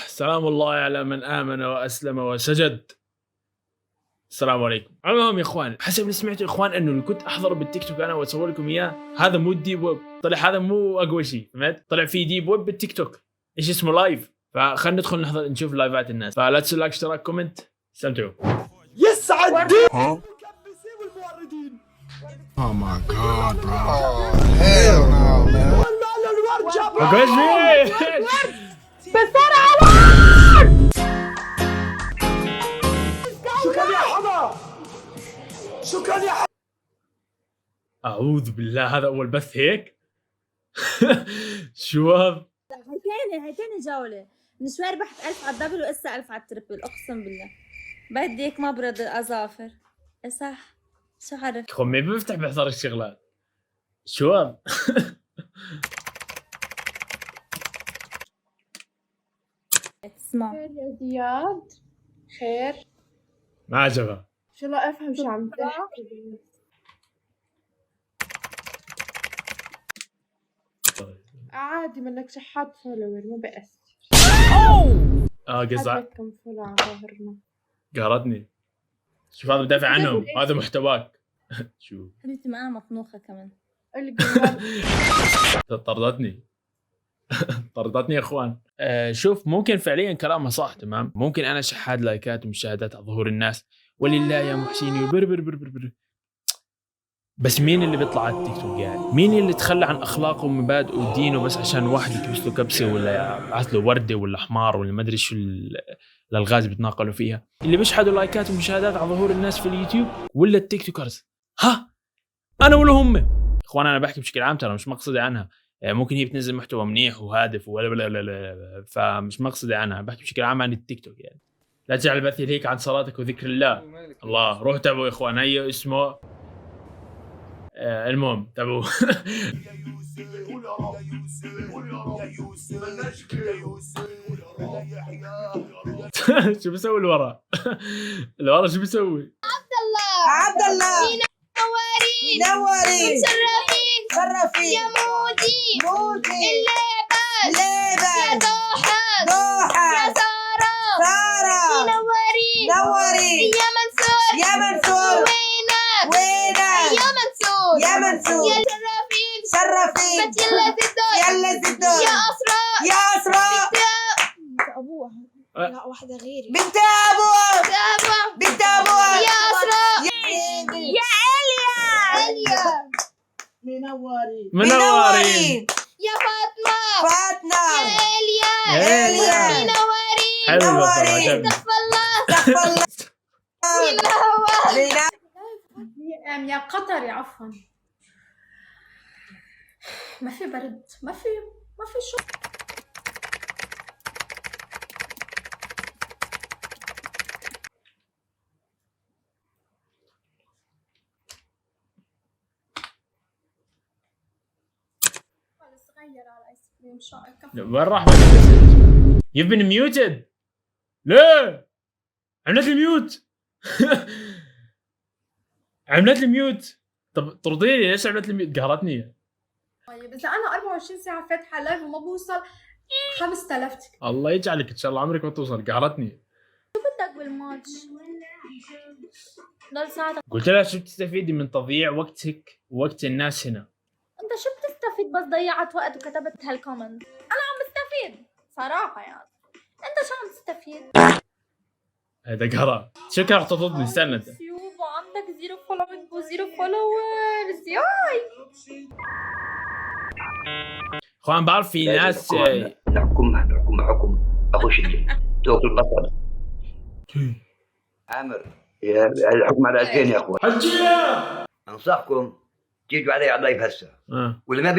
سلام الله على من آمن وأسلم وسجد. السلام عليكم. المهم يا اخوان، حسب اللي سمعته يا اخوان انه اللي كنت احضره بالتيك توك انا واصور لكم اياه هذا مو الديب ويب، طلع هذا مو اقوى شيء، فهمت؟ طلع في ديب ويب بالتيك توك، ايش اسمه لايف. فخلينا ندخل نحضر نشوف لايفات الناس، فلا تنسوا لايك اشتراك كومنت، استمتعوا. يسعد دين Oh my god, bro. Oh, hell no, man. شكرا يا حضر، شكرا يا حضر. اعوذ بالله، هذا اول بث هيك. شو هذا؟ هيتين جولة من شوي ربحت 1000 على الدبل وإسا 1000 على التربل، أقسم بالله بديك ما برد الأظافر. صح، شو عرفت؟ اخوان ما بفتح بحضر الشغلات. شو هذا؟ اسمع خير يا زياد، خير. ما عجبها. شو لا افهم شو عم تحكي. عادي منك شحات فولور ما بأس. قزع كم فولو على ظهرنا. قهرتني. شوف هذا بدافع عنهم، هذا محتواك. شو حبيبتي معاها مطنوخة كمان. طردتني. طردتني يا اخوان. شوف، ممكن فعليا كلامها صح، تمام. ممكن انا شحاد لايكات ومشاهدات على ظهور الناس، ولله يا محسيني بر بر بر بر بر. بس مين اللي بيطلع على التيك توك يعني؟ مين اللي تخلى عن اخلاقه ومبادئه ودينه بس عشان واحد يكبس له كبسه ولا يبعث له ورده ولا حمار ولا ما ادري شو الالغاز بيتناقلوا فيها؟ اللي بيشحدوا لايكات ومشاهدات على ظهور الناس في اليوتيوب ولا التيك توكرز؟ ها انا ولا هم؟ اخوان انا بحكي بشكل عام، ترى مش مقصدي عنها. ممكن هي بتنزل محتوى منيح وهادف ولا فمش مقصدي عنها، بحكي بشكل عام عن التيك توك يعني. لا تجعل البث هيك عن صلاتك وذكر الله. الله، روح تابعوا يا اخوان، هي اسمه المهم تابعوه. شو بيسوي الورا؟ الورا شو بيسوي؟ عبد الله نورين شرفين يا مودي الليبس يا ضحى يا سارة نورين يا منصور وينك يا منصور شرفين يلا زدون يا أسراء أبوها لا واحدة غيري بنت أبوها يا أسراء يا إليا منورين يا فاطمة يا إليا منورين حلو الوضع، عجبني. استغفر الله يا قطر يا عفوا. ما في برد، ما في شو. صغير على الايس كريم شو وين راح المسج؟ You've been muted. ليه؟ عملت لي ميوت. عملت لي ميوت. طب طرديني، ليش عملت لي ميوت؟ قهرتني. طيب اذا انا 24 ساعة فاتحة لايف وما بوصل 5000 تك. الله يجعلك ان شاء الله عمرك ما توصل، قهرتني. بدك بالماتش ضل ساعتك. قلت لها شو بتستفيدي من تضييع وقتك ووقت الناس هنا؟ انت شو بتستفيد بس ضيعت وقت وكتبت هالكومنت؟ انا عم بستفيد صراحة يعني. انت شو عم تستفيد؟ هذا قهرة. شو كان تطردني؟ استنى انت. يوب عندك 0 فولوينج و0 فولورز ياي. اخوان بعرف في ناس نحكم حكم اخو شدي توكل البصر. عامر يا الحكم على 2000 يا اخوان. حجينا. انصحكم تيجوا علي على اللايف هسه. واللي ما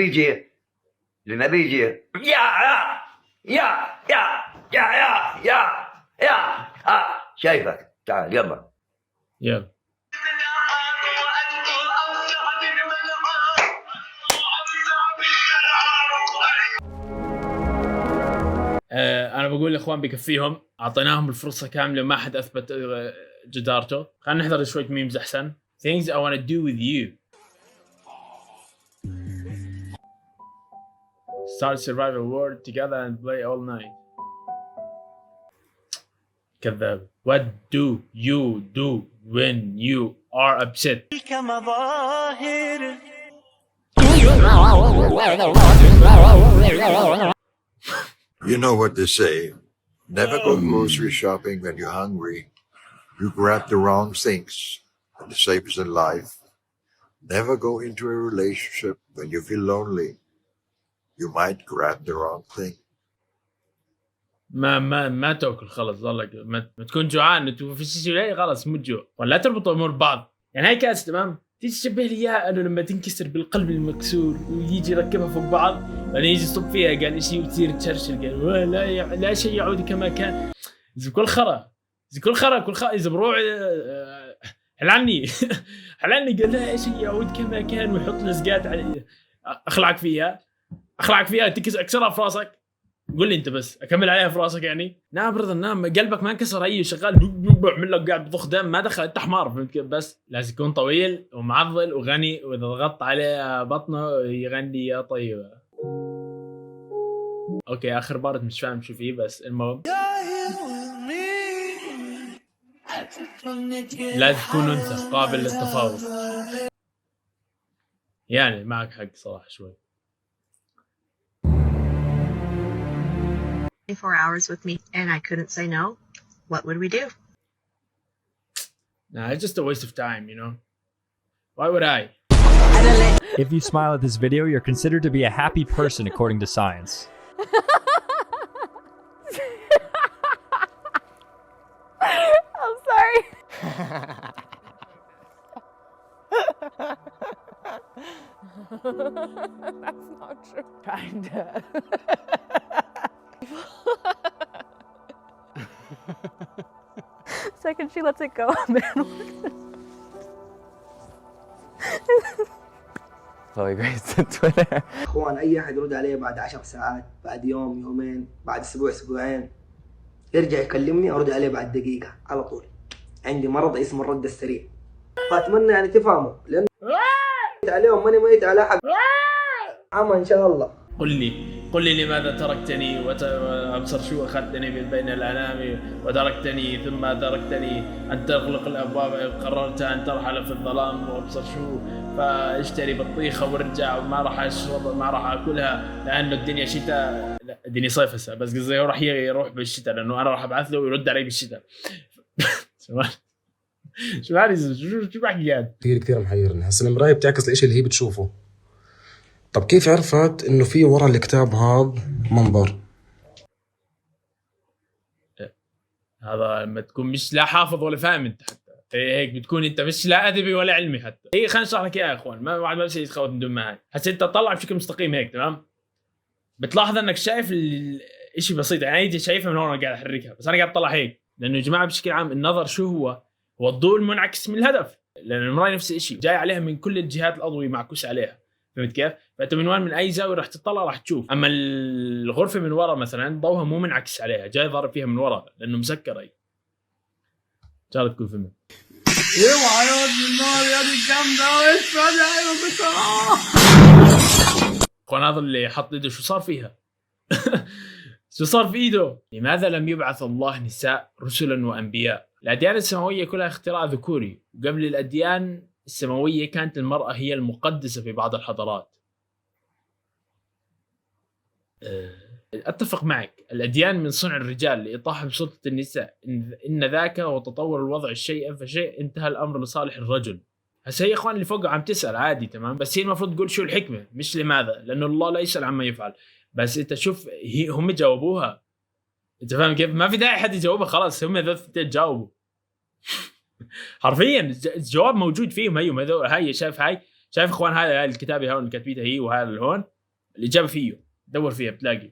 بيجي يا شايفك. تعال يلا. انا بقول الاخوان بكفيهم، اعطيناهم الفرصه كامله ما حد اثبت جدارته. خلينا نحضر شويه ميمز احسن. Things I want to do with you. Start survival world together and play all night. كذاب. What do you do when you are upset? You know what they say. Never go grocery shopping when you're hungry. You grab the wrong things. And the same is in life. Never go into a relationship when you feel lonely. You might grab the wrong thing. ما تاكل خلص ضلك ما تكون جوعان انت في شيء خلاص مو جوع ولا تربط الامور ببعض. يعني هاي كاس تمام تيجي تشبه لي اياها انه لما تنكسر بالقلب المكسور ويجي يركبها فوق بعض بعدين يجي يصب فيها قال شيء وتصير تشرشل قال لا شيء يعود كما كان. زي كل خرا اذا بروح حلعني حلعني قال لا شيء يعود كما كان ويحط لزقات علي. اخلعك فيها اكسرها في راسك. قول لي انت بس اكمل عليها في راسك يعني. نعم برضه نعم قلبك ما انكسر اي شغال بعمل لك قاعد بضخ دم ما دخل انت حمار فهمت كيف. بس لازم يكون طويل ومعضل وغني واذا ضغطت عليه بطنه يغني يا طيبه. اوكي اخر بارت مش فاهم شو فيه بس المهم لازم تكون انثى قابل للتفاوض. يعني معك حق صراحه شوي. 24 hours with me and I couldn't say no, what would we do? Nah, it's just a waste of time, you know. Why would I? If you smile at this video, you're considered to be a happy person according to science. I'm sorry. That's not true. Kinda. Second she lets it go, man. Chloe Grace on Twitter. اخوان اي احد يرد علي بعد 10 ساعات بعد يوم يومين بعد اسبوعين يرجع يكلمني ارد عليه بعد دقيقة على طول. عندي مرض اسمه الرد السريع فاتمنى يعني تفهموا لان عليهم ماني ميت على حق عما ان شاء الله. قل لي لماذا تركتني وابصر شو اخذتني من بين الانام وتركتني ثم تركتني ان تغلق الابواب قررت ان ترحل في الظلام وابصر شو فاشتري بطيخه وارجع وما راح اشرب ما راح اكلها لانه الدنيا شتاء. لا الدنيا صيف هسه بس قصدي راح يروح بالشتاء لانه انا راح ابعث له ويرد علي بالشتاء. شو هذا شو بحكي قاعد كثير محيرني. هسه المرايه بتعكس الاشي اللي هي بتشوفه. طب كيف عرفت انه في ورا الكتاب هذا منظر؟ هذا لما تكون مش لا حافظ ولا فاهم انت حتى هيك بتكون انت مش لا ادبي ولا علمي حتى. هي خلينا نشرح لك اياها يا اخوان ما واحد ما بصير يتخوت من دون ما هاي. هسه انت تطلع بشكل مستقيم هيك تمام بتلاحظ انك شايف الشيء بسيط يعني انت شايفه من هون قاعد احركها بس انا قاعد اطلع هيك لانه يا جماعه بشكل عام النظر شو هو الضوء المنعكس من الهدف لان المرايه نفس الشيء جاي عليها من كل الجهات الاضويه معكوس عليها فهمت كيف؟ فانت من وين من اي زاويه راح تطلع راح تشوف. اما الغرفه من ورا مثلا ضوءها مو منعكس عليها جاي ضارب فيها من ورا لانه مسكر اي. جارة تكون فهمت. اوعى يا ابن النار يا دي الجامده اخوان هذا اللي حط ايده شو صار فيها؟ شو صار في ايده؟ لماذا لم يبعث الله نساء رسلا وانبياء؟ الاديان السماويه كلها اختراع ذكوري وقبل الاديان السماوية كانت المرأة هي المقدسة في بعض الحضارات. أتفق معك الأديان من صنع الرجال لإطاحة بسلطة النساء إن ذاك وتطور الوضع الشيء فشيء انتهى الأمر لصالح الرجل. هسه هي إخوان اللي فوق عم تسأل عادي تمام بس هي المفروض تقول شو الحكمة مش لماذا لأنه الله لا يسأل عما يفعل. بس أنت شوف هم جاوبوها أنت فاهم كيف ما في داعي حد يجاوبها خلاص هم ذا تجاوبوا حرفيا الجواب موجود فيهم. هي شايف اخوان هاي الكتابه هون كاتبيتها هي وهذا اللي هون الاجابه فيه دور فيها بتلاقي.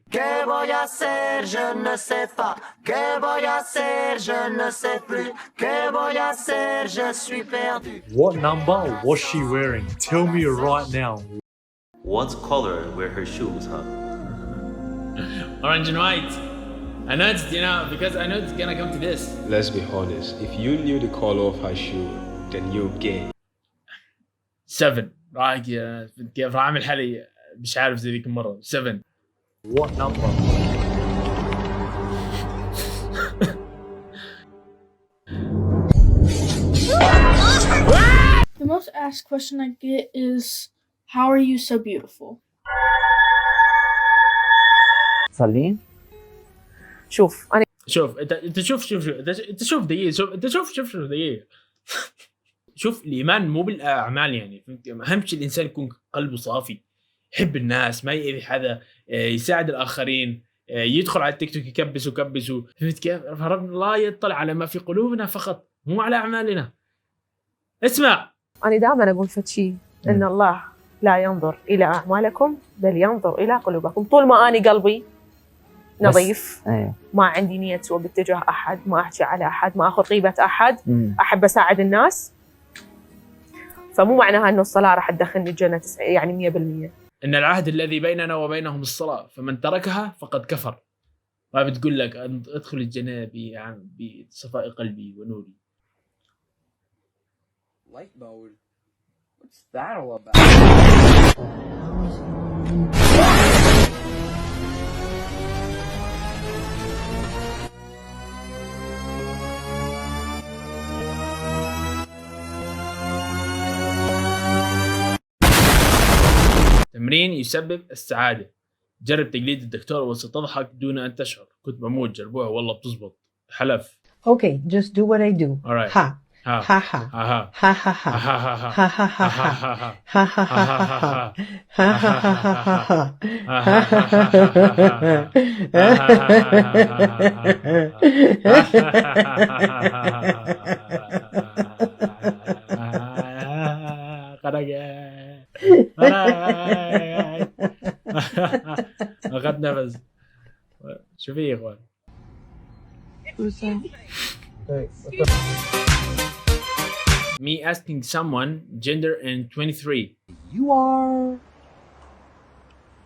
What number was she wearing? Tell me right now. What color were her shoes, huh? Orange and white. I know it's, because I know it's gonna come to this. Let's be honest. If you knew the color of her shoe, then you're gay. 7. رايك كيف راح اعمل حالي مش عارف زي ذيك المرة. 7. What number? asked question I get is, how are you so beautiful? صلين. شوف أنا انت شوف دقيقه، شوف دقيقه. شوف الايمان مو بالاعمال يعني، اهم شيء الانسان يكون قلبه صافي، يحب الناس، ما يأذي حدا، يساعد الاخرين، يدخل على التيك توك يكبس فهمت كيف؟ فربنا الله يطلع على ما في قلوبنا فقط، مو على اعمالنا. اسمع، أنا دائما أقول فشي إن الله لا ينظر إلى أعمالكم بل ينظر إلى قلوبكم. طول ما أنا قلبي نظيف، ما عندي نية سوء باتجاه أحد، ما أحكي على أحد، ما أخذ غيبة أحد، أحب أساعد الناس، فمو معناها إنه الصلاة راح تدخلني الجنة يعني 100%. إن العهد الذي بيننا وبينهم الصلاة، فمن تركها فقد كفر. ما بتقول لك ادخل الجنة بصفاء قلبي ونوري. Light mode? What's that all about? تمرين يسبب السعادة. جرب تقليد الدكتور وستضحك دون أن تشعر. كنت بموت، جربوها والله بتزبط، حلف. Okay, just do what I do. All right. Ha. Ha. Ha ha. Ha ha. Ha ha ha. Ha ha ha. Ha ha ha ha. Ha ha ha ha. Ha ha ha ha. أخذت نفس. شو في يا إخوان؟ Me asking someone gender in 23. You are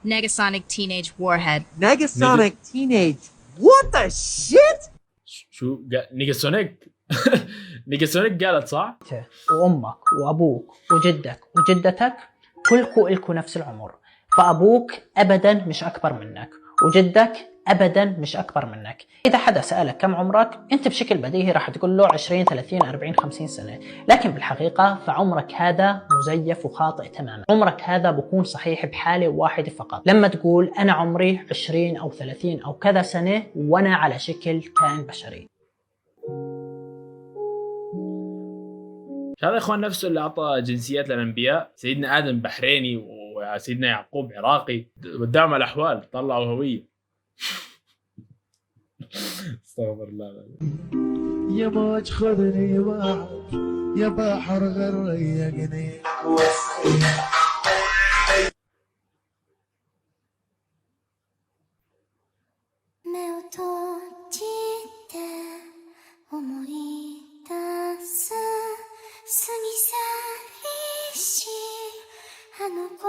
Negasonic Teenage Warhead. Negasonic Teenage. What the shit? شو نيجاسونيك؟ نيجاسونيك قالت صح؟ وأمك وأبوك وجدك وجدتك كلكم إلكم نفس العمر، فأبوك أبدا مش أكبر منك، وجدك أبدا مش أكبر منك. إذا حدا سألك كم عمرك، أنت بشكل بديهي راح تقول له 20 30 40 50 سنة، لكن بالحقيقة فعمرك هذا مزيف وخاطئ تماما. عمرك هذا بكون صحيح بحالة واحدة فقط، لما تقول أنا عمري 20 أو 30 أو كذا سنة وأنا على شكل كائن بشري. هذا إخوان نفسه اللي أعطى جنسيات للأنبياء. سيدنا آدم بحريني وسيدنا يعقوب عراقي، قدام الأحوال طلعوا هوية. استغفر الله. يا موج خذني معك، يا بحر غرقني.過ぎ去りしあの子